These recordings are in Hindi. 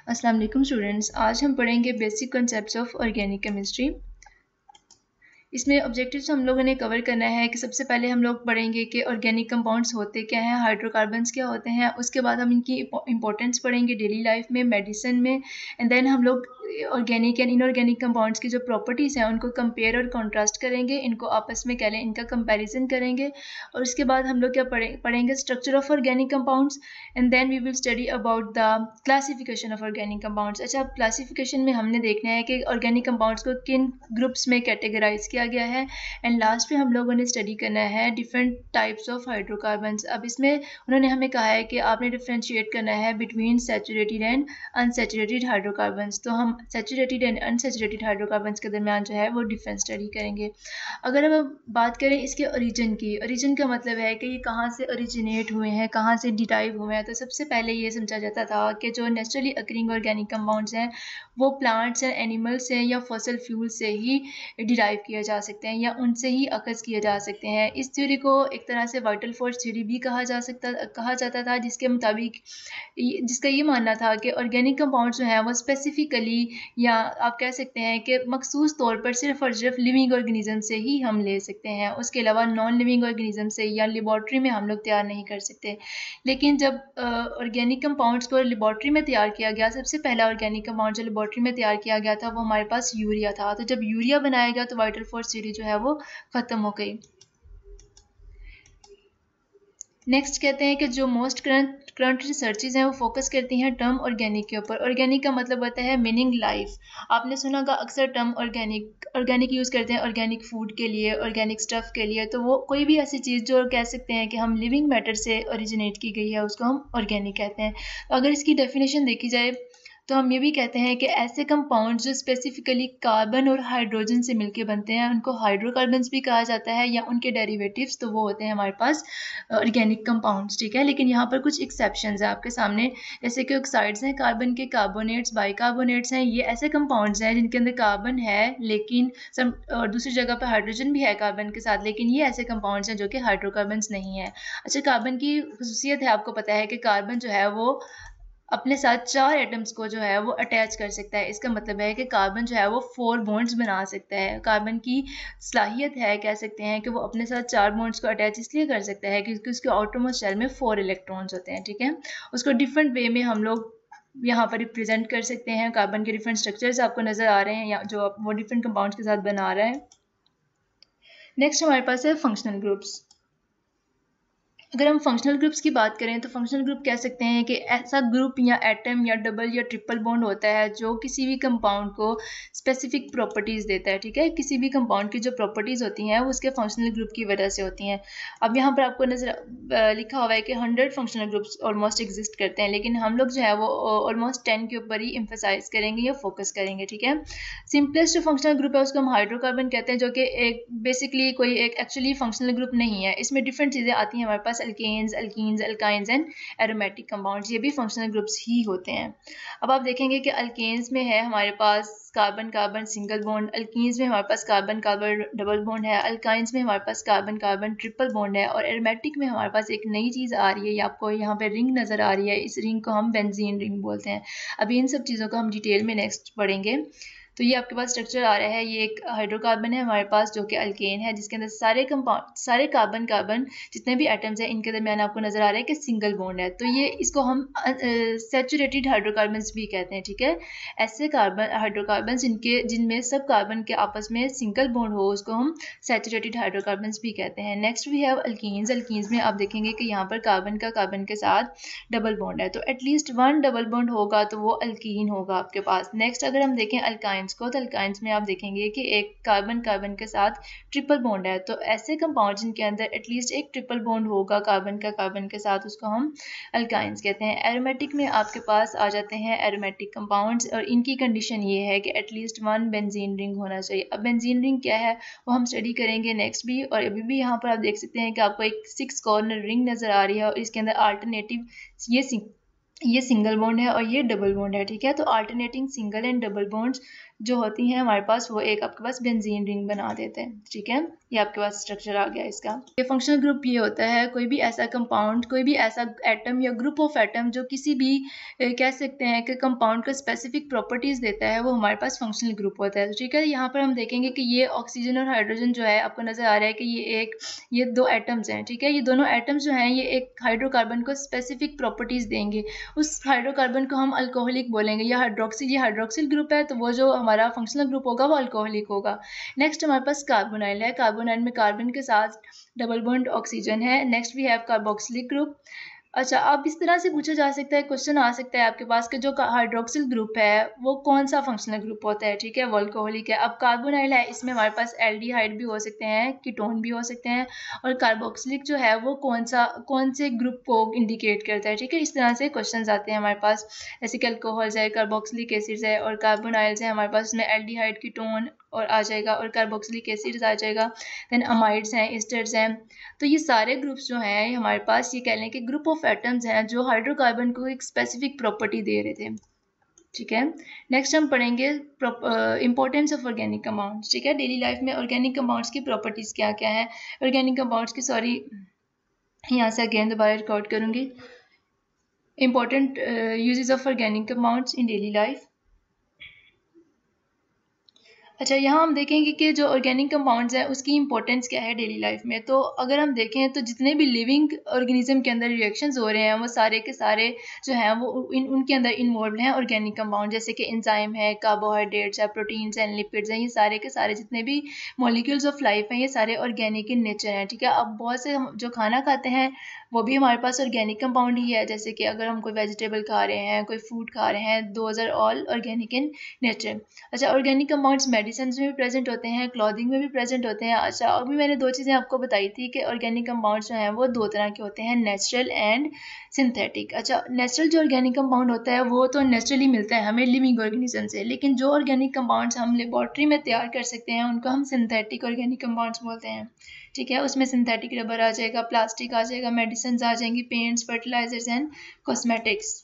अस्सलाम वालेकुम स्टूडेंट्स। आज हम पढ़ेंगे basic concepts of organic chemistry. इसमें ऑब्जेक्टिव्स हम लोगों ने कवर करना है कि सबसे पहले हम लोग पढ़ेंगे कि ऑर्गेनिक कंपाउंड्स होते क्या हैं, हाइड्रोकार्बन्स क्या होते हैं। उसके बाद हम इनकी इंपॉर्टेंस पढ़ेंगे डेली लाइफ में, मेडिसिन में। एंड देन हम लोग ऑर्गेनिक एंड इनऑर्गेनिक कंपाउंड्स की जो प्रॉपर्टीज़ हैं उनको कंपेयर और कॉन्ट्रास्ट करेंगे, इनको आपस में कह लें इनका कंपैरिजन करेंगे। और उसके बाद हम लोग क्या पढ़ेंगे structure of organic compounds. And then we will study about the classification of organic compounds. अच्छा, अब क्लासिफिकेशन में हमने देखना है कि ऑर्गेनिक कंपाउंड्स को किन ग्रुप्स में कैटेगराइज किया गया है। एंड लास्ट में हम लोगों ने स्टडी करना है डिफरेंट टाइप्स ऑफ हाइड्रोकार्बन्स। अब इसमें उन्होंने हमें कहा है कि आपने डिफ्रेंशिएट करना है between saturated and unsaturated hydrocarbons. तो हम सैचुरेटेड एंड अनसैचुरेटेड हाइड्रोकार्बन्स के दरमियान जो है वो डिफरेंस स्टडी करेंगे। अगर अब बात करें इसके ओरिजिन की, ओरिजिन का मतलब है कि ये कहाँ से ओरिजिनेट हुए हैं, कहाँ से डिराइव हुए हैं। तो सबसे पहले ये समझा जाता था कि जो नेचुरली अकरिंग ऑर्गेनिक कंपाउंड्स हैं वो प्लांट्स एंड एनिमल्स से या फॉसल फ्यूल से ही डिराइव किए जा सकते हैं या उनसे ही अखज़ किए जा सकते हैं। इस थ्योरी को एक तरह से वाइटल फोर्स थ्योरी भी कहा जाता था, जिसके मुताबिक जिसका ये मानना था कि ऑर्गेनिक कंपाउंड्स जो हैं वो स्पेसिफिकली या आप कह सकते हैं कि मखसूस तौर पर सिर्फ और सिर्फ लिविंग ऑर्गेनिज्म से ही हम ले सकते हैं, उसके अलावा नॉन लिविंग ऑर्गेनिज्म से या लेबॉर्ट्री में हम लोग तैयार नहीं कर सकते। लेकिन जब ऑर्गेनिक कंपाउंड्स को लेबॉर्ट्री में तैयार किया गया, सबसे पहला ऑर्गेनिक कंपाउंड जो लेबॉर्ट्री में तैयार किया गया था वो हमारे पास यूरिया था। तो जब यूरिया बनाया गया तो वाइटल फोर्स थ्योरी जो है वो ख़त्म हो गई। नेक्स्ट कहते हैं कि जो मोस्ट करंट रिसर्चेज हैं वो फोकस करती हैं टर्म ऑर्गेनिक के ऊपर। ऑर्गेनिक का मतलब होता है मीनिंग लाइफ। आपने सुना होगा अक्सर टर्म ऑर्गेनिक यूज़ करते हैं ऑर्गेनिक फूड के लिए, ऑर्गेनिक स्टफ़ के लिए। तो वो कोई भी ऐसी चीज़ जो कह सकते हैं कि हम लिविंग मैटर से ओरिजिनेट की गई है उसको हम ऑर्गेनिक कहते हैं। तो अगर इसकी डेफिनेशन देखी जाए तो हम ये भी कहते हैं कि ऐसे कंपाउंड जो स्पेसिफिकली कार्बन और हाइड्रोजन से मिलके बनते हैं उनको हाइड्रोकार्बन्स भी कहा जाता है या उनके डेरिवेटिव्स, तो वो होते हैं हमारे पास ऑर्गेनिक कंपाउंड्स। ठीक है, लेकिन यहाँ पर कुछ एक्सेप्शंस हैं आपके सामने, जैसे कि ऑक्साइड्स हैं कार्बन के, कार्बोनेट्स, बाइकार्बोनेट्स हैं। ये ऐसे कंपाउंड्स हैं जिनके अंदर कार्बन है लेकिन और दूसरी जगह पर हाइड्रोजन भी है कार्बन के साथ, लेकिन ये ऐसे कंपाउंड्स हैं जो कि हाइड्रोकार्बन्स नहीं है। अच्छा, कार्बन की खसूसियत है, आपको पता है कि कार्बन जो है वो अपने साथ 4 एटम्स को जो है वो अटैच कर सकता है। इसका मतलब है कि कार्बन जो है वो 4 बॉन्ड्स बना सकता है। कार्बन की सलाहियत है, कह सकते हैं कि वो अपने साथ 4 बॉन्ड्स को अटैच इसलिए कर सकता है क्योंकि उसके आउटरमोस्ट शेल में 4 इलेक्ट्रॉन्स होते हैं। ठीक है, उसको डिफरेंट वे में हम लोग यहाँ पर रिप्रेजेंट कर सकते हैं। कार्बन के डिफरेंट स्ट्रक्चर्स आपको नज़र आ रहे हैं या जो वो डिफरेंट कंपाउंड्स के साथ बना रहा है। नेक्स्ट हमारे पास है फंक्शनल ग्रुप्स। अगर हम फंक्शनल ग्रुप्स की बात करें तो फंक्शनल ग्रुप कह सकते हैं कि ऐसा ग्रुप या एटम या डबल या ट्रिपल बॉन्ड होता है जो किसी भी कंपाउंड को स्पेसिफिक प्रॉपर्टीज़ देता है। ठीक है, किसी भी कंपाउंड की जो प्रॉपर्टीज़ होती हैं वो उसके फंक्शनल ग्रुप की वजह से होती हैं। अब यहाँ पर आपको नजर लिखा हुआ है कि 100 फंक्शनल ग्रुप्स ऑलमोस्ट एग्जिस्ट करते हैं, लेकिन हम लोग जो है वो ऑलमोस्ट 10 के ऊपर ही एम्फेसाइज करेंगे या फोकस करेंगे। ठीक है, सिंपलेस्ट जो फंक्शनल ग्रुप है उसको हम हाइड्रोकार्बन कहते हैं, जो कि एक बेसिकली कोई एक एक्चुअली फंक्शनल ग्रुप नहीं है। इसमें डिफरेंट चीज़ें आती हैं हमारे पास, alkanes, alkenes, alkynes and aromatic compounds, ये भी फंक्शनल ग्रुप्स ही होते हैं। अब आप देखेंगे कि अल्केन्स में है हमारे पास carbon carbon single bond, alkenes में हमारे पास कार्बन कार्बन डबल बॉन्ड है, अल्काइंस में हमारे पास कार्बन कार्बन ट्रिपल बॉन्ड है, और एरोमेटिक में हमारे पास एक नई चीज़ आ रही है, आपको यहाँ पे रिंग नज़र आ रही है, इस रिंग को हम बेंजीन रिंग बोलते हैं। अभी इन सब चीज़ों को हम डिटेल में नेक्स्ट पढ़ेंगे। तो ये आपके पास स्ट्रक्चर आ रहा है, ये एक हाइड्रोकार्बन है हमारे पास जो कि अल्केन है, जिसके अंदर सारे कार्बन कार्बन जितने भी एटम्स हैं इनके दरमियान आपको नजर आ रहा है कि सिंगल बॉन्ड है। तो ये इसको हम सैचुरेटेड हाइड्रोकार्बन्स भी कहते हैं। ठीक है, ऐसे कार्बन हाइड्रोकार्बन्स जिनमें सब कार्बन के आपस में सिंगल बॉन्ड हो उसको हम सैचुरेटेड हाइड्रोकार्बन्स भी कहते हैं। Next we have alkenes. Alkenes में आप देखेंगे कि यहाँ पर कार्बन का कार्बन के साथ डबल बॉन्ड है, तो एटलीस्ट 1 डबल बॉन्ड होगा तो वो अल्कीन होगा आपके पास। नेक्स्ट अगर हम देखें अल्काइंस को, तो अल्काइंस में आप देखेंगे कि एक कार्बन कार्बन के साथ ट्रिपल बॉन्ड है, तो ऐसे कंपाउंड जिनके अंदर एटलीस्ट एक ट्रिपल बॉन्ड होगा कार्बन का कार्बन के साथ उसको हम अल्काइंस कहते हैं। एरोमेटिक में आपके पास आ जाते हैं एरोमेटिक कंपाउंड्स, और इनकी कंडीशन ये है कि एटलीस्ट 1 बेंजीन रिंग होना चाहिए। अब बेंजीन रिंग क्या है वो हम स्टडी करेंगे नेक्स्ट भी, और अभी भी यहाँ पर आप देख सकते हैं कि आपको एक 6 कॉर्नर रिंग नजर आ रही है और इसके अंदर अल्टरनेटिव ये सिंगल बॉन्ड है और ये डबल बॉन्ड है। ठीक है, तो alternating single and double bonds जो होती हैं हमारे पास, वो एक आपके पास बेंजीन रिंग बना देते हैं। ठीक है, ये आपके पास स्ट्रक्चर आ गया इसका। ये फंक्शनल ग्रुप ये होता है कोई भी ऐसा कंपाउंड, कोई भी ऐसा एटम या ग्रुप ऑफ एटम जो किसी भी कह सकते हैं कि कंपाउंड को स्पेसिफिक प्रॉपर्टीज देता है, वो हमारे पास फंक्शनल ग्रुप होता है। ठीक है, यहाँ पर हम देखेंगे कि ये ऑक्सीजन और हाइड्रोजन जो है आपको नजर आ रहा है कि ये दो एटम्स हैं। ठीक है, ये दोनों एटम्स जो हैं ये एक हाइड्रोकार्बन को स्पेसिफिक प्रॉपर्टीज देंगे। उस हाइड्रोकार्बन को हम अल्कोहलिक बोलेंगे, या हाइड्रोक्सिल, ये हाइड्रोक्सिल ग्रुप है तो वो जो हमारा फंक्शनल ग्रुप होगा वो अल्कोहलिक होगा। नेक्स्ट हमारे पास कार्बोनाइल है। कार्बोनाइल में कार्बन के साथ डबल बॉन्ड ऑक्सीजन है। Next we have carboxylic group. अच्छा, अब इस तरह से पूछा जा सकता है, क्वेश्चन आ सकता है आपके पास कि जो हाइड्रोक्सिल ग्रुप है वो कौन सा फंक्शनल ग्रुप होता है। ठीक है, वो अल्कोहलिक है। अब कार्बोनाइल है, इसमें हमारे पास एल्डिहाइड भी हो सकते हैं, कीटोन भी हो सकते हैं, और कार्बोक्सिलिक जो है वो कौन से ग्रुप को इंडिकेट करता है। ठीक है, इस तरह से क्वेश्चन आते हैं हमारे पास, जैसे कि अल्कोहल्स है, कार्बोक्सिलिक एसिड्स है, और कार्बोनाइल्स है हमारे पास, उसमें एल्डिहाइड, कीटोन और आ जाएगा, और कार्बोक्सिलिक एसिड्स आ जाएगा। देन अमाइड्स हैं, एस्टर्स हैं। तो ये सारे ग्रुप्स जो हैं हमारे पास, ये कह लें कि ग्रुप ऑफ एटम्स हैं जो हाइड्रोकार्बन को एक स्पेसिफिक प्रॉपर्टी दे रहे थे। ठीक है, नेक्स्ट हम पढ़ेंगे इंपॉर्टेंस ऑफ ऑर्गेनिक कंपाउंड्स। ठीक है, डेली लाइफ में ऑर्गेनिक कंपाउंड्स की प्रॉपर्टीज क्या क्या है। ऑर्गेनिक कंपाउंड्स की यहाँ से अगेन दोबारा रिकॉर्ड करूंगी। Important uses of organic compounds in daily life. अच्छा, यहाँ हम देखेंगे कि जो ऑर्गेनिक कंपाउंड्स हैं उसकी इंपॉर्टेंस क्या है डेली लाइफ में। तो अगर हम देखें तो जितने भी लिविंग ऑर्गेनिज्म के अंदर रिएक्शंस हो रहे हैं वो सारे के सारे जो हैं वो उनके अंदर इन्वॉल्व हैं ऑर्गेनिक कंपाउंड, जैसे कि एंजाइम है, कार्बोहाइड्रेट्स है, प्रोटीन्स हैं, लिपिड्स हैं, ये सारे के सारे जितने भी मॉलिक्यूल्स ऑफ लाइफ हैं ये सारे ऑर्गेनिक इन नेचर हैं। ठीक है, अब बहुत से जो खाना खाते हैं वो भी हमारे पास ऑर्गेनिक कंपाउंड ही है, जैसे कि अगर हम कोई वेजिटेबल खा रहे हैं, कोई फ्रूट खा रहे हैं, those are all organic in nature. अच्छा, ऑर्गेनिक कंपाउंड्स मेडिसिन में भी प्रेजेंट होते हैं, क्लॉथिंग में भी प्रेजेंट होते हैं। अच्छा, अभी मैंने दो चीज़ें आपको बताई थी कि ऑर्गेनिक कंपाउंड्स जो हैं वो दो तरह के होते हैं, नेचुरल एंड सिंथेटिक। अच्छा, नेचुरल जो ऑर्गेनिक कंपाउंड होता है वो तो नेचुरली मिलता है हमें लिविंग ऑर्गेनिज्म से, लेकिन जो ऑर्गेनिक कंपाउंड्स हम लेबॉर्ट्री में तैयार कर सकते हैं उनको हम सिंथेटिक ऑर्गेनिक कंपाउंड्स बोलते हैं। ठीक है, उसमें सिंथेटिक रबर आ जाएगा, प्लास्टिक आ जाएगा, मेडिसिन आ जाएंगी, paints, fertilisers and cosmetics.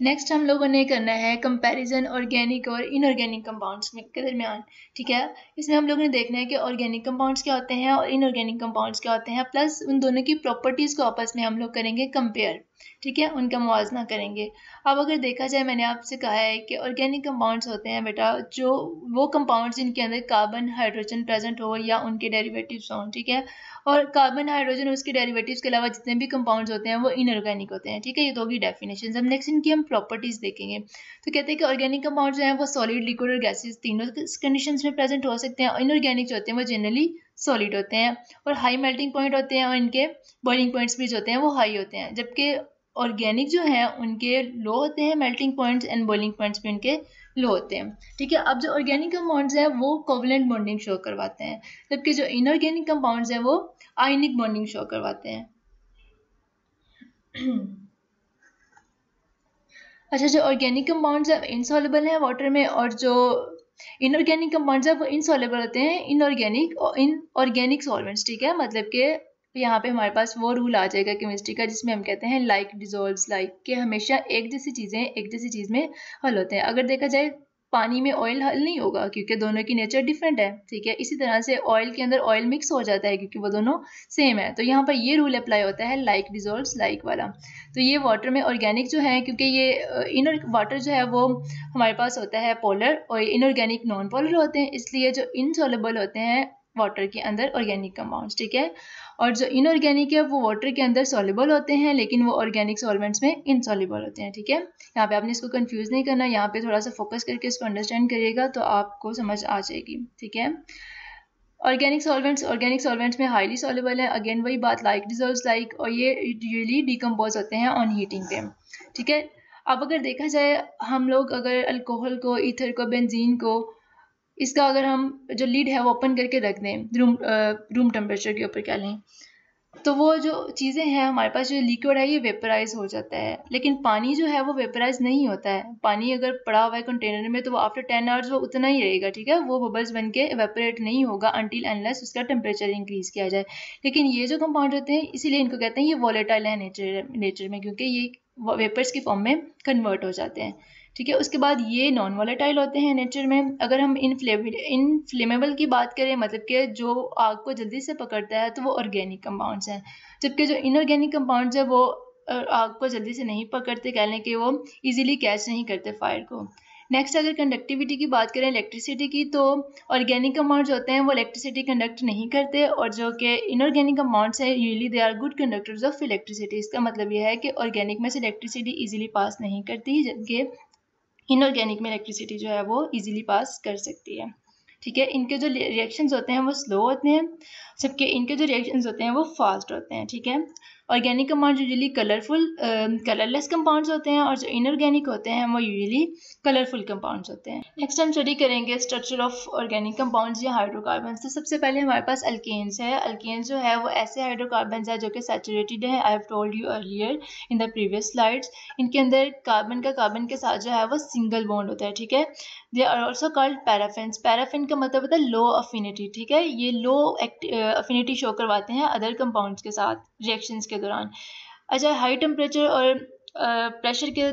Next हम लोगों ने करना है कंपैरिजन ऑर्गेनिक और इनऑर्गेनिक कंपाउंड्स के दरमियान। ठीक है, इसमें हम लोगों ने देखना है कि ऑर्गेनिक कंपाउंड्स क्या होते हैं और इनऑर्गेनिक कंपाउंड्स क्या होते हैं, प्लस उन दोनों की प्रॉपर्टीज़ को आपस में हम लोग करेंगे कंपेयर। ठीक है, उनका मुआवजना करेंगे। अब अगर देखा जाए, मैंने आपसे कहा है कि ऑर्गेनिक कंपाउंड्स होते हैं बेटा जो वो कंपाउंड्स जिनके अंदर कार्बन, हाइड्रोजन प्रेजेंट हो या उनके डेरिवेटिव्स हों। ठीक है, और कार्बन, हाइड्रोजन उसके डेरिवेटिव्स के अलावा जितने भी कंपाउंड्स होते हैं वो इनऑर्गेनिक होते हैं। ठीक है, ये दो की डेफिनेशन। अब नेक्स्ट इनकी हम प्रॉपर्टीज देखेंगे। तो कहते हैं कि ऑर्गेनिक कंपाउंड जो है वो सॉलिड, लिक्विड और गैसेस तीनों कंडीशंस में प्रेजेंट हो सकते हैं, और इनऑर्गेनिक जो होते हैं वो जनरली सॉलिड होते हैं और हाई मेल्टिंग पॉइंट होते हैं, और इनके बॉइलिंग पॉइंट्स भी जो होते हैं वो हाई होते हैं, जबकि ऑर्गेनिक जो है उनके लो होते हैं melting points and boiling points भी उनके लो होते हैं। ठीक है, अब जो ऑर्गेनिक कंपाउंड्स हैं वो कोवलेंट बॉन्डिंग शो करवाते हैं, जबकि जो इनऑर्गेनिक कंपाउंड्स हैं वो आयनिक बॉन्डिंग शो करवाते हैं। अच्छा, जो ऑर्गेनिक कंपाउंड्स है इनसॉल्युबल हैं वाटर में, और जो इनऑर्गेनिक कंपाउंड्स है वो इनसॉल्युबल होते हैं इनऑर्गेनिक सॉल्वेंट्स। ठीक है, मतलब कि यहाँ पे हमारे पास वो रूल आ जाएगा केमिस्ट्री का जिसमें हम कहते हैं लाइक डिजोल्व्स लाइक, कि हमेशा एक जैसी चीज़ें एक जैसी चीज़ में हल होते हैं। अगर देखा जाए पानी में ऑयल हल नहीं होगा क्योंकि दोनों की नेचर डिफरेंट है। ठीक है, इसी तरह से ऑयल के अंदर ऑयल मिक्स हो जाता है क्योंकि वो दोनों सेम है। तो यहाँ पर ये रूल अप्लाई होता है लाइक डिजोल्व्स लाइक वाला। तो ये वाटर में ऑर्गेनिक जो है, क्योंकि ये वाटर जो है वो हमारे पास होता है पोलर और इनऑर्गेनिक नॉन पोलर होते हैं, इसलिए जो इनसॉल्युबल होते हैं वाटर के अंदर ऑर्गेनिक कंपाउंड्स। ठीक है, और जो इनऑर्गेनिक है वो वाटर के अंदर सॉल्युबल होते हैं लेकिन वो ऑर्गेनिक सॉल्वेंट्स में इनसॉल्युबल होते हैं। ठीक है, यहाँ पे आपने इसको कंफ्यूज नहीं करना, यहाँ पे थोड़ा सा फोकस करके इसको अंडरस्टैंड करिएगा तो आपको समझ आ जाएगी। ठीक है, ऑर्गेनिक सॉल्वेंट्स में हाईली सॉल्युबल है, अगेन वही बात लाइक डिजोल्व्स लाइक, और ये यूजुअली डिकम्पोज होते हैं ऑन हीटिंग पे। ठीक है, अब अगर देखा जाए हम लोग अगर अल्कोहल को, ईथर को, बेंजीन को, इसका अगर हम जो लीड है वो ओपन करके रख दें रूम टेम्परेचर के ऊपर क्या लें, तो वो जो चीज़ें हैं हमारे पास, जो लिक्विड है ये वेपराइज हो जाता है, लेकिन पानी जो है वो वेपराइज नहीं होता है। पानी अगर पड़ा हुआ है कंटेनर में तो वो आफ्टर 10 आवर्स वो उतना ही रहेगा। ठीक है, वो बबल्स बन के एवेपोरेट नहीं होगा अनटिल अनलेस उसका टेम्परेचर इंक्रीज किया जाए। लेकिन ये जो कंपाउंड होते हैं इसीलिए इनको कहते हैं ये वॉलेटाइल है नेचर में, क्योंकि ये वेपर्स की फॉर्म में कन्वर्ट हो जाते हैं। ठीक है। उसके बाद ये नॉन वॉलेटाइल होते हैं नेचर में। अगर हम इनफ्लेमेबल की बात करें, मतलब कि जो आग को जल्दी से पकड़ता है, तो वो ऑर्गेनिक कंपाउंड्स हैं। जबकि जो इनऑर्गेनिक कंपाउंड्स हैं वो आग को जल्दी से नहीं पकड़ते, कह लें कि वो इजीली कैच नहीं करते फायर को। नेक्स्ट अगर कंडक्टिविटी की बात करें इलेक्ट्रिसिटी की, तो ऑर्गेनिक कंपाउंड्स होते हैं वो इलेक्ट्रिसिटी कंडक्ट नहीं करते, और जो कि इनऑर्गेनिक कंपाउंड्स हैं usually they are good conductors of electricity. इसका मतलब यह है कि ऑर्गेनिक में से इलेक्ट्रिसिटी इजीली पास नहीं करती, जबकि इनऑर्गेनिक में इलेक्ट्रिसिटी जो है वो इजीली पास कर सकती है। ठीक है। इनके जो रिएक्शंस होते हैं वो स्लो होते हैं, जबकि इनके जो रिएक्शंस होते हैं वो फास्ट होते हैं। ठीक है। Organic compound usually colourless compounds होते हैं, और जो इनऑर्गेनिक होते हैं वो यूजुअली कलरफुल कंपाउंड्स होते हैं। नेक्स्ट हम स्टडी करेंगे स्ट्रक्चर ऑफ ऑर्गेनिक कंपाउंड्स या हाइड्रोकार्बन्स। तो सबसे पहले हमारे पास अल्केन्स है। अल्केन्स जो है वो ऐसे हाइड्रोकार्बन्स है जो कि सैचुरेटेड है। I have told you earlier in the previous slides. इनके अंदर कार्बन के साथ जो है वो सिंगल बॉन्ड होता है। ठीक है। They are also called paraffins. Paraffin का मतलब होता है लो अफिनिटी। ठीक है। ये लो अफिनिटी शो करवाते हैं अदर कंपाउंड्स के साथ रिएक्शंस के दौरान। अच्छा, हाई टेम्परेचर और प्रेशर के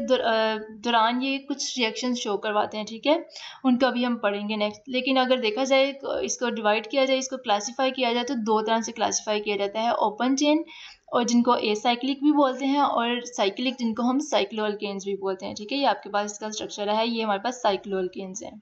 दौरान ये कुछ रिएक्शंस शो करवाते हैं। ठीक है। उनका भी हम पढ़ेंगे नेक्स्ट। लेकिन अगर देखा जाए, इसको डिवाइड किया जाए, इसको क्लासीफाई किया जाए, तो दो तरह से क्लासीफाई किया जाता है, ओपन चेन और जिनको एसाइक्लिक भी बोलते हैं, और साइक्लिक जिनको हम साइक्लोअल्केन्स भी बोलते हैं। ठीक है। ये आपके पास इसका स्ट्रक्चर है, ये हमारे पास साइक्लोअल्केन्स हैं।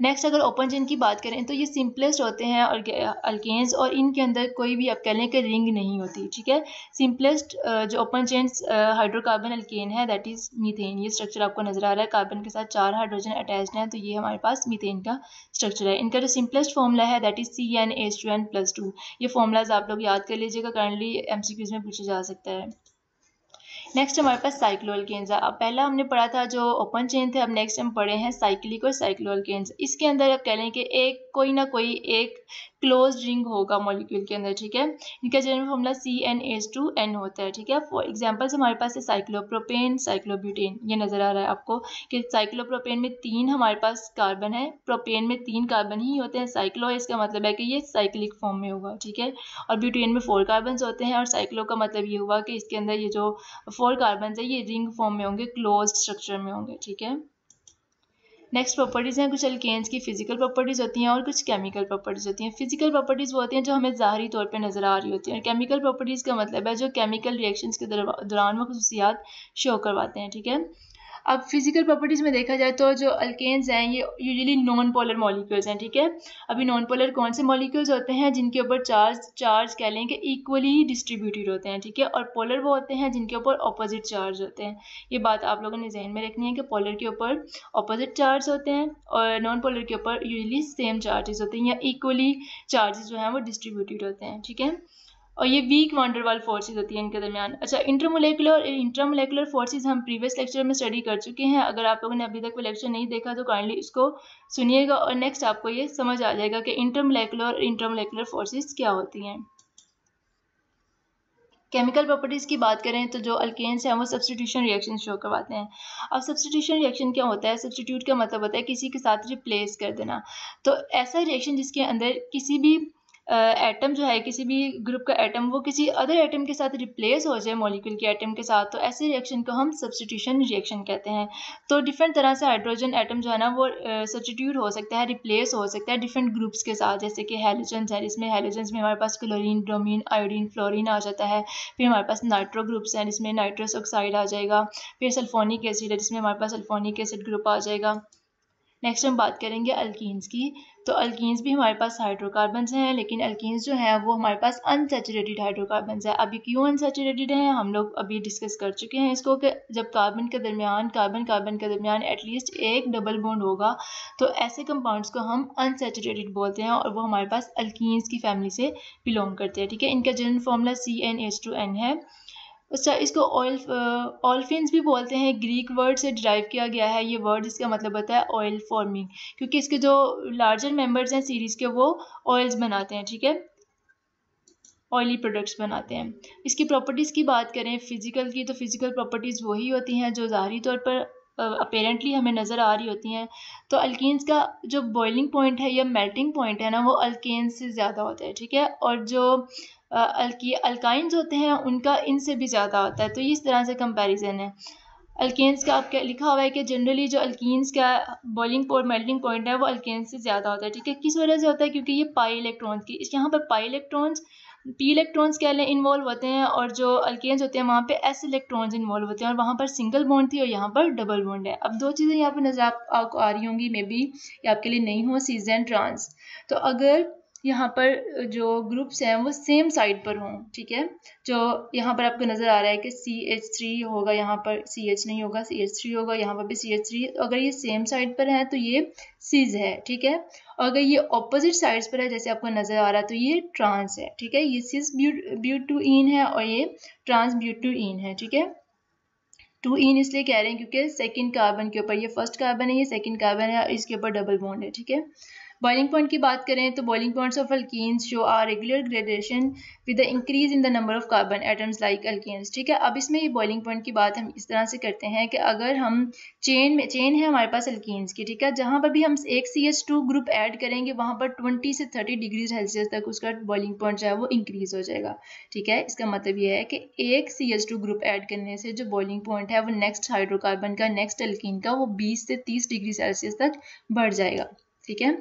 नेक्स्ट अगर ओपन चेन की बात करें तो ये सिंपलेस्ट होते हैं अल्केन्स, और इनके अंदर कोई भी आप कह लें कि रिंग नहीं होती। ठीक है। सिंपलेस्ट जो ओपन चेन हाइड्रोकार्बन अल्केन है दैट इज मीथेन। ये स्ट्रक्चर आपको नजर आ रहा है, कार्बन के साथ 4 हाइड्रोजन अटैच्ड हैं, तो ये हमारे पास मीथेन का स्ट्रक्चर है। इनका जो सिंपलेस्ट फॉर्मूला है दैट इज CnH2n+2। ये फॉर्मूलाज आप लोग याद कर लीजिएगा, करंटली MCQs में पूछा जा सकता है। नेक्स्ट हमारे पास साइक्लोअल्केन्स है। अब पहला हमने पढ़ा था जो ओपन चेन थे, अब नेक्स्ट हम पढ़े हैं साइक्लिक और साइक्लोअल्केन्स। इसके अंदर आप कह लें कि कोई ना कोई एक क्लोज रिंग होगा मॉलिक्यूल के अंदर। ठीक है। इनका जनरल फॉर्मूला CnH2n होता है। ठीक है। फॉर एग्जांपल्स हमारे पास है साइक्लोप्रोपेन, साइक्लोब्यूटेन। ये नजर आ रहा है आपको कि साइक्लोप्रोपेन में 3 हमारे पास कार्बन है, प्रोपेन में 3 कार्बन ही होते हैं। साइक्लो इसका मतलब है कि ये साइक्लिक फॉर्म में होगा। ठीक है। और ब्यूटेन में 4 कार्बन होते हैं, और साइक्लो का मतलब ये हुआ कि इसके अंदर ये जो 4 कार्बन है ये रिंग फॉर्म में होंगे, क्लोज्ड स्ट्रक्चर में होंगे। ठीक है। नेक्स्ट प्रॉपर्टीज हैं कुछ अल्केन्स की फिजिकल प्रॉपर्टीज होती हैं और कुछ केमिकल प्रॉपर्टीज होती हैं। फिजिकल प्रॉपर्टीज वो होती हैं जो हमें ज़ाहरी तौर पे नजर आ रही होती हैं, और केमिकल प्रॉपर्टीज का मतलब है जो केमिकल रिएक्शंस के दौरान वो खसूसियात शो करवाते हैं। ठीक है। अब फिजिकल प्रॉपर्टीज में देखा जाए तो जो अल्केन्स हैं ये यूजुअली नॉन पोलर मॉलिक्यूल्स हैं। ठीक है। अभी नॉन पोलर कौन से मॉलिक्यूल्स होते हैं जिनके ऊपर चार्ज कह लें कि इक्वली डिस्ट्रीब्यूटेड होते हैं। ठीक है। और पोलर वो होते हैं जिनके ऊपर ऑपोजिट चार्ज होते हैं। ये बात आप लोगों ने जहन में रखनी है कि पोलर के ऊपर ऑपोजिट चार्ज होते हैं और नॉन पोलर के ऊपर यूजुअली सेम चार्जेस होते हैं, या इक्वली चार्जेस जो हैं वो डिस्ट्रीब्यूटेड होते हैं। ठीक है। और ये वीक वांडरवाल फोर्सेस होती हैं इनके दरमियान। अच्छा, इंट्रामोलेकुलर फोर्सेस हम प्रीवियस लेक्चर में स्टडी कर चुके हैं। अगर आप लोगों ने अभी तक वो लेक्चर नहीं देखा तो काइंडली इसको सुनिएगा, और नेक्स्ट आपको ये समझ आ जाएगा कि इंट्रामोलेकुलर फोर्सेस क्या होती हैं। केमिकल प्रॉपर्टीज की बात करें तो जो अल्केन्स हैं वो सब्स्टिट्यूशन रिएक्शन शो करवाते हैं। अब सब्स्टिट्यूशन रिएक्शन क्या होता है? सब्स्टिट्यूट का मतलब होता है किसी के साथ रिप्लेस कर देना। तो ऐसा रिएक्शन जिसके अंदर किसी भी एटम जो है, किसी भी ग्रुप का एटम वो किसी अदर एटम के साथ रिप्लेस हो जाए मॉलिक्यूल के एटम के साथ, तो ऐसे रिएक्शन को हम सब्स्टिट्यूशन रिएक्शन कहते हैं। तो डिफरेंट तरह से हाइड्रोजन एटम जो है ना वो सब्स्टिट्यूट हो सकता है, रिप्लेस हो सकता है डिफरेंट ग्रुप्स के साथ, जैसे कि हैलोजन्स है जिसमें हैलोजन्स में हमारे पास क्लोरीन, ब्रोमीन, आयोडीन, फ्लोरीन आ जाता है। फिर हमारे पास नाइट्रो ग्रुप्स हैं जिसमें नाइट्रस ऑक्साइड आ जाएगा। फिर सल्फोनिक एसिड है जिसमें हमारे पास सल्फोनिक एसिड ग्रुप आ जाएगा। नेक्स्ट हम बात करेंगे अल्कीन्स की। तो अल्कीन्स भी हमारे पास हाइड्रोकार्बन्स हैं, लेकिन अल्कीन्स जो हैं वो हमारे पास अनसैचुरेटेड हाइड्रोकार्बन्स है। अभी क्यों अनसैचुरेटेड हैं हम लोग अभी डिस्कस कर चुके हैं इसको, कि जब कार्बन के दरमियान एटलीस्ट एक डबल बॉन्ड होगा तो ऐसे कंपाउंड्स को हम अनसैचुरेटेड बोलते हैं, और वो हमारे पास अल्कीन्स की फैमिली से बिलोंग करते हैं। ठीक है। इनका जनरल फॉर्मूला CnH2n है। अच्छा, इसको ऑल्फिन्स भी बोलते हैं, ग्रीक वर्ड से डिराइव किया गया है ये वर्ड, जिसका मतलब होता है ऑयल फॉर्मिंग, क्योंकि इसके जो लार्जर मेंबर्स हैं सीरीज के वो ऑयल्स बनाते हैं। ठीक है। ऑयली प्रोडक्ट्स बनाते हैं। इसकी प्रॉपर्टीज़ की बात करें फिजिकल की, तो फिजिकल प्रॉपर्टीज़ वही होती हैं जो ज़ाहरी तौर पर अपेरेंटली हमें नज़र आ रही होती हैं। तो अल्कीन्स का जो बॉइलिंग पॉइंट है या मेल्टिंग पॉइंट है ना वो अल्केन्स से ज़्यादा होता है। ठीक है। और जो अल्काइंस होते हैं उनका इनसे भी ज़्यादा होता है। तो इस तरह से कंपैरिजन है। अल्केन्स का आपका लिखा हुआ है कि जनरली जो अल्कीन्स का बॉइलिंग और मेल्टिंग पॉइंट है वो अल्केन्स से ज़्यादा होता है, ठीक है। किस वजह से होता है? क्योंकि ये पाई इलेक्ट्रॉन्स की, यहाँ पर पाई इलेक्ट्रॉन्स पी इलेक्ट्रॉन्स क्या इन्वॉल्व होते हैं, और जो अल्केन्स होते हैं वहाँ पे एस इलेक्ट्रॉन्स इन्वॉल्व होते हैं, और वहाँ पर सिंगल बॉन्ड थी और यहाँ पर डबल बॉन्ड है। अब दो चीज़ें यहाँ पर नजर आपको आ रही होंगी, मे बी ये आपके लिए नहीं हो, सीज एंड ट्रांस। तो अगर यहाँ पर जो ग्रुप्स हैं वो सेम साइड पर हों, ठीक है, जो यहाँ पर आपको नज़र आ रहा है कि CH3 होगा, यहाँ पर CH नहीं होगा, CH3 होगा, यहाँ पर भी CH3, अगर ये सेम साइड पर है तो ये सिज है, ठीक है। और अगर ये ऑपोजिट साइड्स पर है जैसे आपको नज़र आ रहा है तो ये ट्रांस है, ठीक है। ये सिस ब्यूटूइन है और ये ट्रांस ब्यूटूइन है, ठीक है। 2 इन इसलिए कह रहे हैं क्योंकि सेकंड कार्बन के ऊपर, ये फर्स्ट कार्बन है, ये सेकंड कार्बन है, इसके ऊपर डबल बॉन्ड है, ठीक है। बॉइलिंग पॉइंट की बात करें तो boiling points of alkenes show are regular gradation with the increase in the number of carbon atoms like alkenes, ठीक है। अब इसमें ये बॉइलिंग पॉइंट की बात हम इस तरह से करते हैं कि अगर हम चेन है हमारे पास अल्कीन्स की, ठीक है, जहाँ पर भी हम एक CH2 ग्रुप ऐड करेंगे वहाँ पर 20 से 30 डिग्री सेल्सियस तक उसका बॉइलिंग पॉइंट जो है वो इंक्रीज हो जाएगा, ठीक है। इसका मतलब ये है कि एक CH2 ग्रुप ऐड करने से जो बॉइलिंग पॉइंट है वो नेक्स्ट हाइड्रोकार्बन का, नेक्स्ट अल्कीन का, वो 20 से 30 डिग्री सेल्सियस तक बढ़ जाएगा, ठीक है।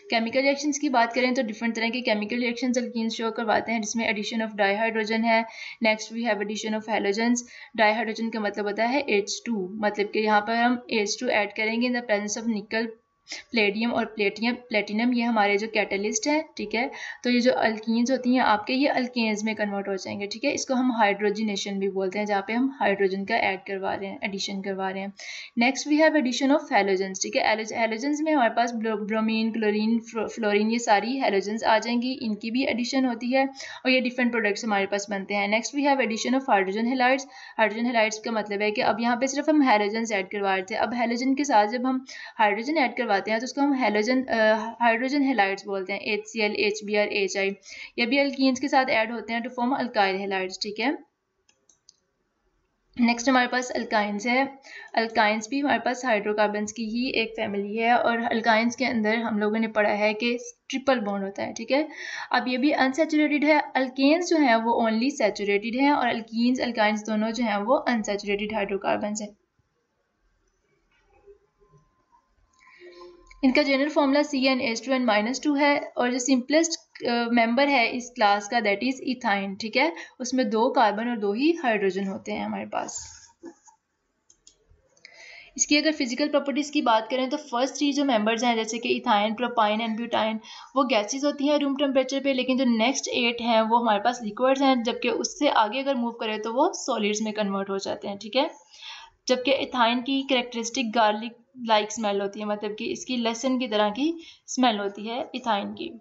केमिकल रिएक्शंस की बात करें तो डिफरेंट तरह के केमिकल रिएक्शंस अल्कीन्स शो करवाते हैं, जिसमें एडिशन ऑफ डाइहाइड्रोजन है। Next we have addition of halogens. Dihydrogen का मतलब होता है H2, मतलब कि यहाँ पर हम H2 ऐड करेंगे इन द प्रेजेंस ऑफ निकल, प्लेडियम और प्लेटिनम, ये हमारे जो कैटलिस्ट है, ठीक है। तो ये जो अल्कीन्स होती हैं आपके, ये अल्केन्स में कन्वर्ट हो जाएंगे, ठीक है। इसको हम हाइड्रोजिनेशन भी बोलते हैं, जहाँ पे हम हाइड्रोजन का ऐड करवा रहे हैं, एडिशन करवा रहे हैं। Next we have addition of halogens, ठीक है। हैलोजेंस में हमारे पास ब्रोमीन, क्लोरीन, फ्लोरीन, ये सारी हैलोजेंस आ जाएंगी, इनकी भी एडिशन होती है और ये डिफरेंट प्रोडक्ट्स हमारे पास बनते हैं। Next we have addition of hydrogen halides. Hydrogen halides का मतलब है कि अब यहाँ पे सिर्फ हम हैलोजेंस ऐड करवा रहे थे, अब हैलोजन के साथ जब हम हाइड्रोजन ऐड करवाते हैं तो उसको हम हाइड्रोजन हैलाइड्स बोलते हैं, HCl, HBr, HI। ये भी अल्कीन्स के साथ ऐड होते हैं टू फॉर्म अल्काइल हैलाइड्स, ठीक है। नेक्स्ट हमारे पास अल्काइंस है। अल्काइंस भी हमारे पास हाइड्रोकार्बन्स की ही एक फैमिली है, और अल्काइंस के अंदर हम लोगों ने पढ़ा है कि ट्रिपल बॉन्ड होता है, ठीक है। अब ये भी अनसैचुरेटेड है। अल्केन्स जो हैं वो ओनली सैचुरेटेड हैं, और अल्कीन्स, अल्काइंस दोनों जो हैं वो अनसैचुरेटेड हाइड्रोकार्बन्स हैं। इनका जनरल फॉर्मूला CnH2n-2 है, और जो सिंपलेस्ट मेंबर है इस क्लास का दैट इज इथाइन, ठीक है। उसमें 2 कार्बन और 2 ही हाइड्रोजन होते हैं हमारे पास। इसकी अगर फिजिकल प्रॉपर्टीज़ की बात करें तो फर्स्ट 3 जो मेंबर्स हैं जैसे कि इथाइन, प्रोपाइन एंड ब्यूटाइन, वो गैसेस होती हैं रूम टेम्परेचर पे, लेकिन जो नेक्स्ट 8 हैं वो हमारे पास लिक्विड्स हैं, जबकि उससे आगे अगर मूव करें तो वो सॉलिड्स में कन्वर्ट हो जाते हैं, ठीक है। जबकि इथाइन की कैरेक्टरिस्टिक गार्लिक लाइक स्मेल होती है, मतलब कि इसकी लहसुन की तरह की स्मेल होती है इथाइन की,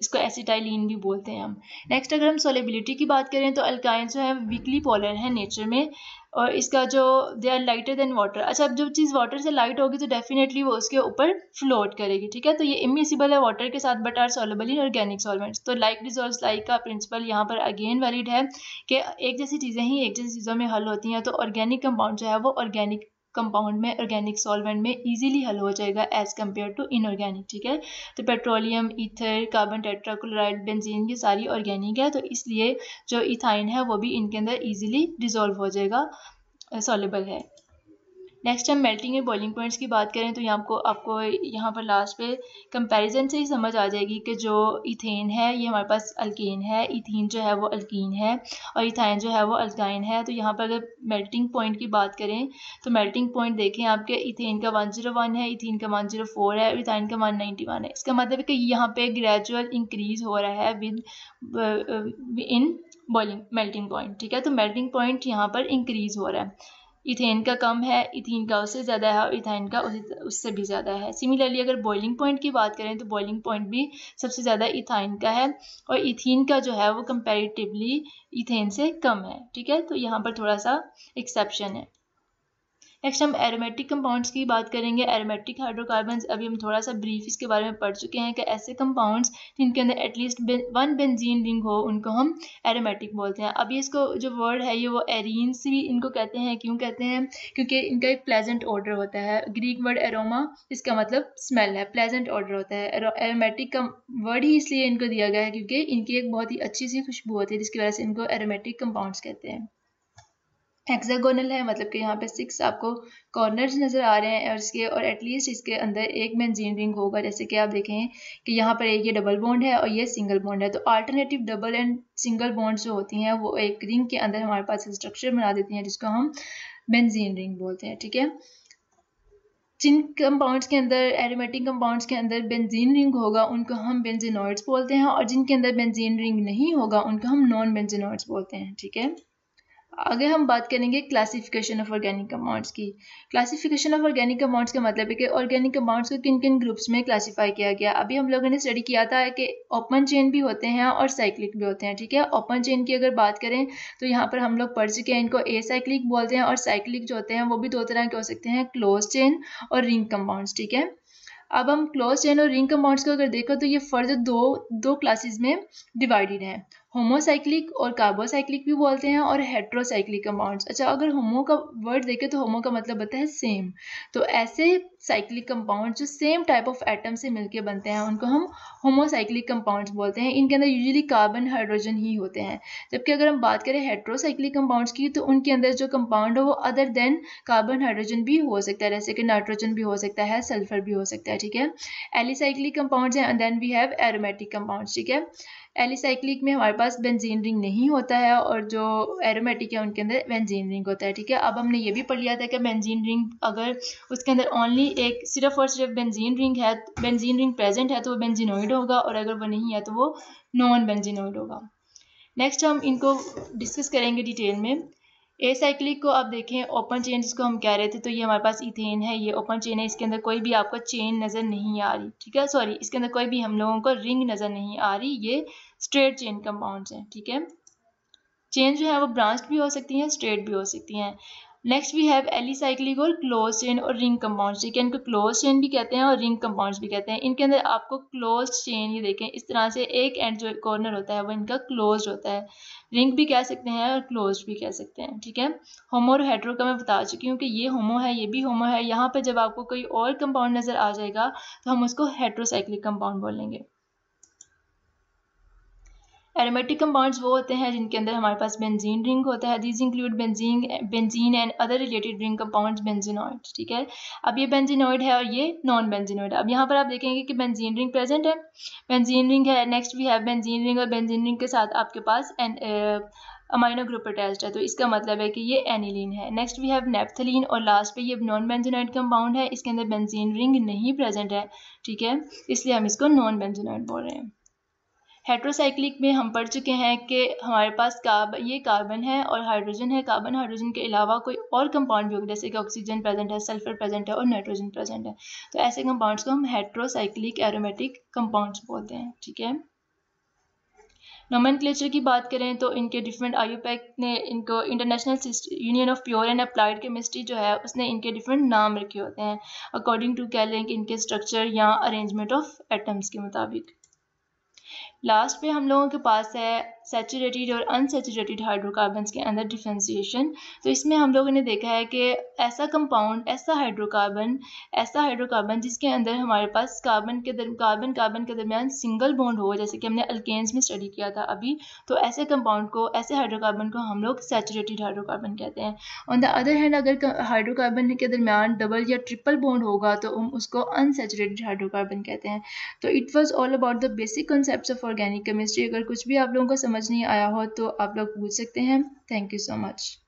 इसको एसिटाइलिन भी बोलते हैं हम। नेक्स्ट अगर हम सोलेबिलिटी की बात करें तो अल्काइन जो है वीकली पोलर है नेचर में, और इसका जो they are lighter than water. अच्छा, अब जो चीज़ वाटर से लाइट होगी तो डेफिनेटली वो उसके ऊपर फ्लोट करेगी, ठीक है। तो ये इमिसिबल है वाटर के साथ, but are soluble in organic solvents. तो लाइक डिजॉल्व्स लाइक का प्रिंसिपल यहाँ पर अगेन वैलिड है कि एक जैसी चीज़ें ही एक जैसी चीज़ों में हल होती हैं, तो ऑर्गेनिक कंपाउंड जो है वो ऑर्गेनिक कंपाउंड में, ऑर्गेनिक सॉल्वेंट में इजीली हल हो जाएगा एज कम्पेयर टू इनऑर्गेनिक, ठीक है। तो petroleum, ether, carbon tetrachloride, benzene, ये सारी ऑर्गेनिक है, तो इसलिए जो इथाइन है वो भी इनके अंदर इजीली डिजोल्व हो जाएगा, सॉल्युबल है। नेक्स्ट हम मेल्टिंग एंड बॉइलिंग पॉइंट्स की बात करें तो यहाँ आपको यहाँ पर लास्ट पे कंपैरिजन से ही समझ आ जाएगी कि जो इथेन है ये हमारे पास अल्केन है, इथीन जो है वो अल्कीन है, और इथाइन जो है वो अल्काइन है। तो यहाँ पर अगर मेल्टिंग पॉइंट की बात करें तो मेल्टिंग पॉइंट देखें आपके इथेन का 101 है, इथीन का 104 है, और इथाइन का 191 है। इसका मतलब है कि यहाँ पे ग्रेजुअल इंक्रीज हो रहा है with in boiling melting point, ठीक है। तो मेल्टिंग पॉइंट यहाँ पर इंक्रीज हो रहा है, इथेन का कम है, इथीन का उससे ज़्यादा है, और इथाइन का उससे भी ज़्यादा है। सिमिलरली अगर बॉइलिंग पॉइंट की बात करें तो बॉइलिंग पॉइंट भी सबसे ज़्यादा इथाइन का है, और इथीन का जो है वो कंपैरेटिवली इथेन से कम है, ठीक है। तो यहाँ पर थोड़ा सा एक्सेप्शन है। नेक्स्ट हम एरोमेटिक कंपाउंड्स की बात करेंगे। एरोमेटिक हाइड्रोकार्बन्स अभी हम थोड़ा सा ब्रीफ इसके बारे में पढ़ चुके हैं कि ऐसे कंपाउंड्स जिनके अंदर एटलीस्ट 1 बेंजीन रिंग हो उनको हम एरोमेटिक बोलते हैं। अभी इसको जो वर्ड है ये वो एरीन्स भी इनको कहते हैं। क्यों कहते हैं? क्योंकि इनका एक प्लेजेंट ऑर्डर होता है। ग्रीक वर्ड एरोमा, इसका मतलब स्मेल है, प्लेजेंट ऑर्डर होता है। एरोमेटिक का वर्ड ही इसलिए इनको दिया गया है क्योंकि इनकी एक बहुत ही अच्छी सी खुशबू होती है, जिसकी वजह से इनको एरोमेटिक कंपाउंड्स कहते हैं। हेक्सागोनल है, मतलब कि यहाँ पे 6 आपको कॉर्नर्स नज़र आ रहे हैं और इसके, और एटलीस्ट इसके अंदर एक बेंजीन रिंग होगा। जैसे कि आप देखें कि यहाँ पर एक ये डबल बॉन्ड है और ये सिंगल बॉन्ड है, तो alternative double and single bond जो होती हैं वो एक रिंग के अंदर हमारे पास स्ट्रक्चर बना देती हैं जिसको हम बेंजीन रिंग बोलते हैं। ठीक है, जिन कंपाउंड्स के अंदर, एरोमेटिक कंपाउंड्स के अंदर बेंजीन रिंग होगा उनको हम बेंजीनॉइड्स बोलते हैं, और जिनके अंदर बेंजीन रिंग नहीं होगा उनको हम नॉन बेंजीनॉइड्स बोलते हैं। ठीक है, आगे हम बात करेंगे क्लासिफिकेशन ऑफ ऑर्गेनिक कंपाउंड्स की। क्लासिफिकेशन ऑफ ऑर्गेनिक कंपाउंड्स का मतलब है कि ऑर्गेनिक कंपाउंड्स को किन किन ग्रुप्स में क्लासिफाई किया गया। अभी हम लोगों ने स्टडी किया था कि ओपन चेन भी होते हैं और साइक्लिक भी होते हैं। ठीक है, ओपन चेन की अगर बात करें तो यहाँ पर हम लोग पढ़ चुके हैं, इनको ए साइक्लिक बोलते हैं, और साइक्लिक जो होते हैं वो भी दो तरह के हो सकते हैं, क्लोज चेन और रिंग कंपाउंड्स। ठीक है, अब हम क्लोज चेन और रिंग कंपाउंड्स को अगर देखो तो ये फर्दर दो क्लासेस में डिवाइडेड हैं, होमोसाइक्लिक और कार्बोसाइक्लिक भी बोलते हैं, और हेट्रोसाइक्लिक कंपाउंड्स। अच्छा, अगर होमो का वर्ड देखें तो होमो का मतलब होता है सेम, तो ऐसे साइक्लिक कंपाउंड जो सेम टाइप ऑफ एटम से मिलके बनते हैं उनको हम होमोसाइक्लिक कंपाउंड्स बोलते हैं। इनके अंदर यूजुअली कार्बन हाइड्रोजन ही होते हैं। जबकि अगर हम बात करें हेट्रोसाइक्लिक कंपाउंड्स की तो उनके अंदर जो कंपाउंड है वो अदर देन कार्बन हाइड्रोजन भी हो सकता है, जैसे कि नाइट्रोजन भी हो सकता है, सल्फर भी हो सकता है। ठीक है, एलिसाइक्लिक कंपाउंड्स हैं, and then we have aromatic compounds. ठीक है, एलिसाइक्लिक में हमारे पास बेंजीन रिंग नहीं होता है, और जो एरोमेटिक है उनके अंदर बेंजीन रिंग होता है। ठीक है, अब हमने ये भी पढ़ लिया था कि बेंजीन रिंग अगर उसके अंदर ओनली एक सिर्फ और सिर्फ बेंजीन रिंग है, बेंजीन रिंग प्रेजेंट है तो वो बेंजीनोइड होगा, और अगर वो नहीं है तो वो नॉन बेंजीनोइड होगा। नेक्स्ट हम इनको डिस्कस करेंगे डिटेल में। ए साइक्लिक को आप देखें, ओपन चेन जिसको हम कह रहे थे, तो ये हमारे पास इथेन है, ये ओपन चेन है, इसके अंदर कोई भी आपको चेन नज़र नहीं आ रही। ठीक है, सॉरी, इसके अंदर कोई भी हम लोगों को रिंग नज़र नहीं आ रही, ये स्ट्रेट चेन कंपाउंड्स हैं। ठीक है, चेन जो है वो ब्रांच्ड भी हो सकती हैं, स्ट्रेट भी हो सकती हैं। नेक्स्ट वी हैव एलिसाइक्लिक और क्लोज चेन और रिंग कंपाउंड्स। ठीक है, इनको क्लोज चेन भी कहते हैं और रिंग कंपाउंड्स भी कहते हैं। इनके अंदर आपको क्लोज चेन, ये देखें इस तरह से एक एंड जो कॉर्नर होता है वो इनका क्लोज होता है, रिंग भी कह सकते हैं और क्लोज भी कह सकते हैं। ठीक है, होमो और हेट्रो का मैं बता चुकी हूँ कि ये होमो है, ये भी होमो है। यहाँ पर जब आपको कोई और कंपाउंड नज़र आ जाएगा तो हम उसको हेट्रोसाइक्लिक कंपाउंड बोलेंगे। एरोमेटिक कंपाउंड्स वो होते हैं जिनके अंदर हमारे पास बेंजीन रिंग होता है। These include benzene and other related ring compounds benzenoid. ठीक है, अब ये बेंजीनॉइड है और ये नॉन बेंजीनॉइड। अब यहाँ पर आप देखेंगे कि बेंजीन रिंग प्रेजेंट है, बेंजीन रिंग है। Next we have benzene ring, और बेंजीन रिंग के साथ आपके पास अमाइनो ग्रुप अटैच्ड है, तो इसका मतलब है कि ये एनिलीन है। नेक्स्ट वी हैव नेप्थलीन, और लास्ट पे ये नॉन बेंजीनॉइड कंपाउंड है, इसके अंदर बेंजीन रिंग नहीं प्रेजेंट है। ठीक है, इसलिए हम इसको नॉन बेंजीनॉइड बोल रहे हैं। हेट्रोसाइक्लिक में हम पढ़ चुके हैं कि हमारे पास ये कार्बन है और हाइड्रोजन है, कार्बन हाइड्रोजन के अलावा कोई और कंपाउंड भी होगा, जैसे कि ऑक्सीजन प्रेजेंट है, सल्फर प्रेजेंट है और नाइट्रोजन प्रेजेंट है, तो ऐसे कंपाउंड्स को हम हेट्रोसाइक्लिक एरोमेटिक कंपाउंड्स बोलते हैं। ठीक है, नोमेनक्लेचर की बात करें तो इनके डिफरेंट, आईयूपैक ने इनको, international union of pure and applied chemistry जो है उसने इनके डिफरेंट नाम रखे होते हैं अकॉर्डिंग टू, कह लें कि इनके स्ट्रक्चर या अरेंजमेंट ऑफ एटम्स के मुताबिक। लास्ट पे हम लोगों के पास है सैचुरेटेड और अनसैचुरेटेड हाइड्रोकार्बन्स के अंदर डिफ्रेंसिएशन। तो इसमें हम लोगों ने देखा है कि ऐसा कंपाउंड, ऐसा हाइड्रोकार्बन जिसके अंदर हमारे पास कार्बन के दरमियान सिंगल बॉन्ड हो, जैसे कि हमने अल्केन्स में स्टडी किया था अभी, तो ऐसे कंपाउंड को, ऐसे हाइड्रोकार्बन को हम लोग सैचुरेटेड हाइड्रोकार्बन कहते हैं। ऑन द अदर हैंड अगर हाइड्रोकार्बन के दरमियान डबल या ट्रिपल बॉन्ड होगा तो हम उसको अनसैचुरेटेड हाइड्रोकार्बन कहते हैं। तो it was all about the basic concepts of organic chemistry. अगर कुछ भी आप लोगों को समझ नहीं आया हो तो आप लोग पूछ सकते हैं। Thank you so much.